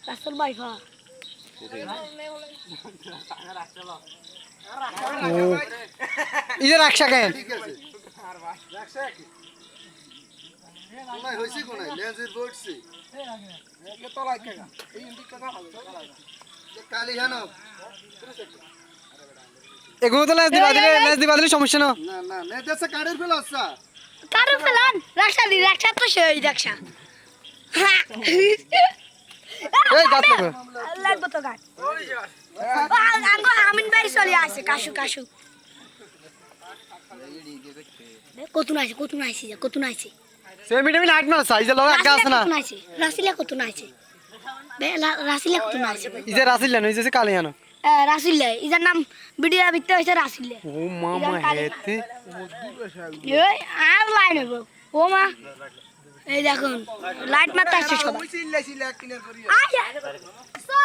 রাসেল বাইফা ইয়ে রাখছা কেন ঠিক আছে রাখছা কি কোনায় হইছে কোনায় লেজের বড়ছে এগুলো তলায় কেগা এই ইন্ডিক কেগা হবে যে কালি জানো এগুলো তো লেজ দিবা দিলে সমস্যা না না না নে দেশে কাড়ের ফেলা আছে কারো ফেলান রাখছা তো সেই রাখছা এই গাছ লাগবে লাগবে তো গাছ আঙ্গো আমিন ভাই চলে আসে কাশু কত নাইছে সে মিটামি লাইট মার সাইজে লগা গাছ না রাসিলা কত নাইছে ইজে রাসিল না ইজে কালিয়ানো রাসিল ইজার নাম ভিডিও বিকতে হইছে রাসিল ও মামা হেতে এই আর লাইন হইব ও মা এই দেখুন লাইট মারতে আসছে সবাই সিল্লা সিল্লা কিনার করি আয় সো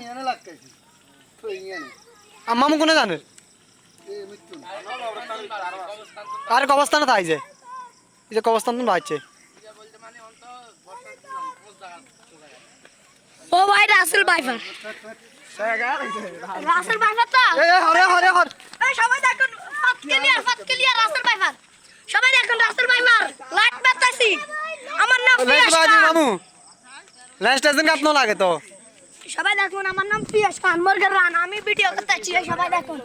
এনে লাগতেছি তো ইয়ানে আম্মামু কোনে জানে এ মিত্তু আর কবস্থান তাই যে এই যে কবস্থান তো বাজছে ও ভাই রাসেল বাইফার রাসেল বাইফার তো এই হরে এই সবাই দেখুন ফাত ক্লিয়ার রাসেল বাইফার সবাই দেখুন রাসেল বাইফার লাইট মারতাছি আমার নাম লেজ পিয়াস বাজি খান মামু লেজ স্টেশন কাট না লাগে তো সবাই দেখুন আমার নাম পিয়াস খান মুরগের রান আমি ভিডিও করতেছি সবাই দেখুন